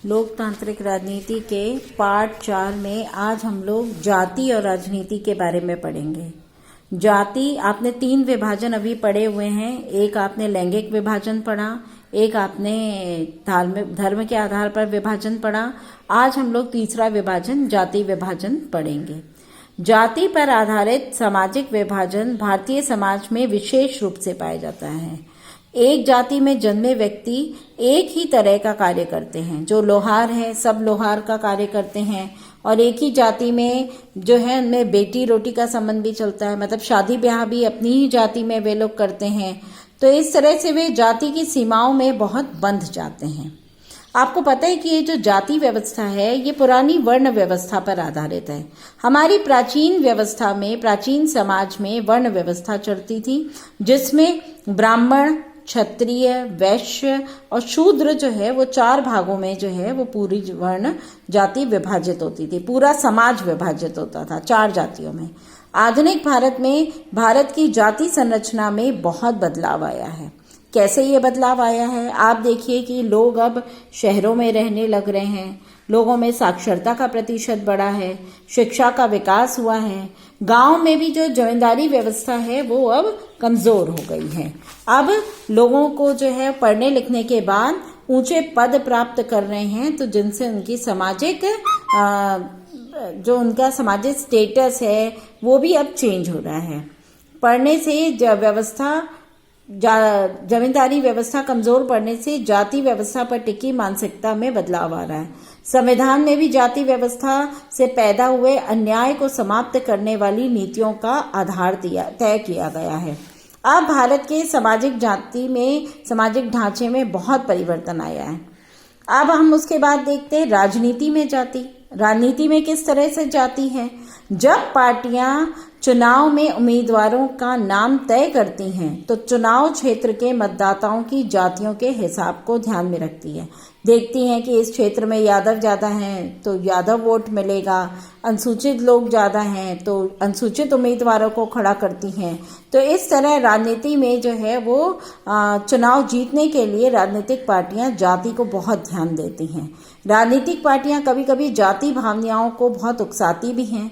लोकतांत्रिक राजनीति के पार्ट 4 में आज हम लोग जाति और राजनीति के बारे में पढ़ेंगे। जाति, आपने 3 विभाजन अभी पढ़े हुए हैं। एक आपने लैंगिक विभाजन पढ़ा, एक आपने धर्म के आधार पर विभाजन पढ़ा। आज हम लोग तीसरा विभाजन, जाति विभाजन पढ़ेंगे। जाति पर आधारित सामाजिक विभाजन भारतीय समाज में विशेष रूप से पाया जाता है। एक जाति में जन्मे व्यक्ति एक ही तरह का कार्य करते हैं। जो लोहार है, सब लोहार का कार्य करते हैं। और एक ही जाति में जो है, उनमें बेटी रोटी का संबंध भी चलता है, मतलब शादी ब्याह भी अपनी ही जाति में वे लोग करते हैं। तो इस तरह से वे जाति की सीमाओं में बहुत बंध जाते हैं। आपको पता है कि ये जो जाति व्यवस्था है, ये पुरानी वर्ण व्यवस्था पर आधारित है। हमारी प्राचीन व्यवस्था में, प्राचीन समाज में वर्ण व्यवस्था चलती थी, जिसमें ब्राह्मण, क्षत्रिय, वैश्य और शूद्र जो है वो 4 भागों में जो है वो पूरी वर्ण जाति विभाजित होती थी। पूरा समाज विभाजित होता था 4 जातियों में। आधुनिक भारत में भारत की जाति संरचना में बहुत बदलाव आया है। कैसे ये बदलाव आया है? आप देखिए कि लोग अब शहरों में रहने लग रहे हैं, लोगों में साक्षरता का प्रतिशत बढ़ा है, शिक्षा का विकास हुआ है। गांव में भी जो जमींदारी व्यवस्था है वो अब कमजोर हो गई है। अब लोगों को जो है पढ़ने लिखने के बाद ऊंचे पद प्राप्त कर रहे हैं, तो जिनसे उनकी सामाजिक जो उनका सामाजिक स्टेटस है वो भी अब चेंज हो रहा है। पढ़ने से जमींदारी व्यवस्था कमजोर पड़ने से जाति व्यवस्था पर टिकी मानसिकता में बदलाव आ रहा है। संविधान में भी जाति व्यवस्था से पैदा हुए अन्याय को समाप्त करने वाली नीतियों का आधार तय किया गया है। अब भारत के सामाजिक ढांचे में बहुत परिवर्तन आया है। अब हम उसके बाद देखते हैं राजनीति में जाति। राजनीति में किस तरह से जाति है? जब पार्टियां चुनाव में उम्मीदवारों का नाम तय करती हैं, तो चुनाव क्षेत्र के मतदाताओं की जातियों के हिसाब को ध्यान में रखती है। देखती हैं कि इस क्षेत्र में यादव ज्यादा हैं तो यादव वोट मिलेगा, अनुसूचित लोग ज्यादा हैं तो अनुसूचित उम्मीदवारों को खड़ा करती हैं। तो इस तरह राजनीति में जो है वो चुनाव जीतने के लिए राजनीतिक पार्टियां जाति को बहुत ध्यान देती हैं। राजनीतिक पार्टियां कभी कभी जाति भावनाओं को बहुत उकसाती भी हैं।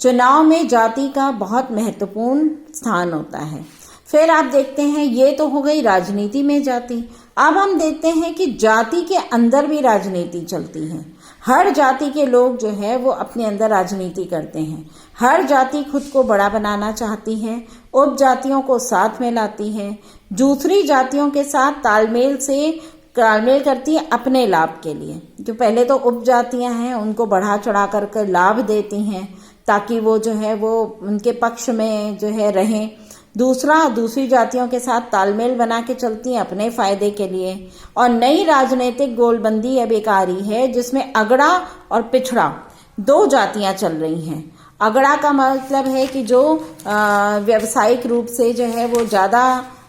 चुनाव में जाति का बहुत महत्वपूर्ण स्थान होता है। फिर आप देखते हैं, ये तो हो गई राजनीति में जाति। अब हम देखते हैं कि जाति के अंदर भी राजनीति चलती है। हर जाति के लोग जो है वो अपने अंदर राजनीति करते हैं। हर जाति खुद को बड़ा बनाना चाहती है, उप जातियों को साथ में लाती है, दूसरी जातियों के साथ तालमेल करती है अपने लाभ के लिए। जो पहले तो उप जातियां हैं उनको बढ़ा चढ़ा कर लाभ देती हैं ताकि वो जो है वो उनके पक्ष में जो है रहें। दूसरी जातियों के साथ तालमेल बना के चलती हैं अपने फायदे के लिए। और नई राजनीतिक गोलबंदी अब एक आ रही है जिसमें अगड़ा और पिछड़ा 2 जातियां चल रही हैं। अगड़ा का मतलब है कि जो व्यावसायिक रूप से जो है वो ज्यादा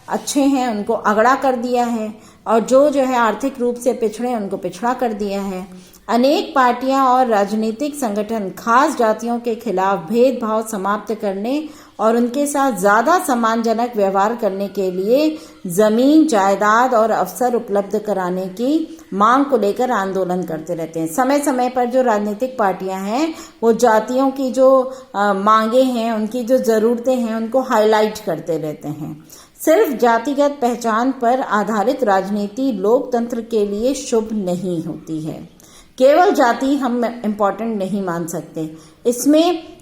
अच्छे हैं उनको अगड़ा कर दिया है, और जो है आर्थिक रूप से पिछड़े उनको पिछड़ा कर दिया है। अनेक पार्टियां और राजनीतिक संगठन खास जातियों के खिलाफ भेदभाव समाप्त करने और उनके साथ ज्यादा सम्मानजनक व्यवहार करने के लिए जमीन, जायदाद और अवसर उपलब्ध कराने की मांग को लेकर आंदोलन करते रहते हैं। समय समय पर जो राजनीतिक पार्टियां हैं वो जातियों की जो मांगे हैं, उनकी जो जरूरतें हैं, उनको हाईलाइट करते रहते हैं। सिर्फ जातिगत पहचान पर आधारित राजनीति लोकतंत्र के लिए शुभ नहीं होती है। केवल जाति हम इम्पोर्टेंट नहीं मान सकते। इसमें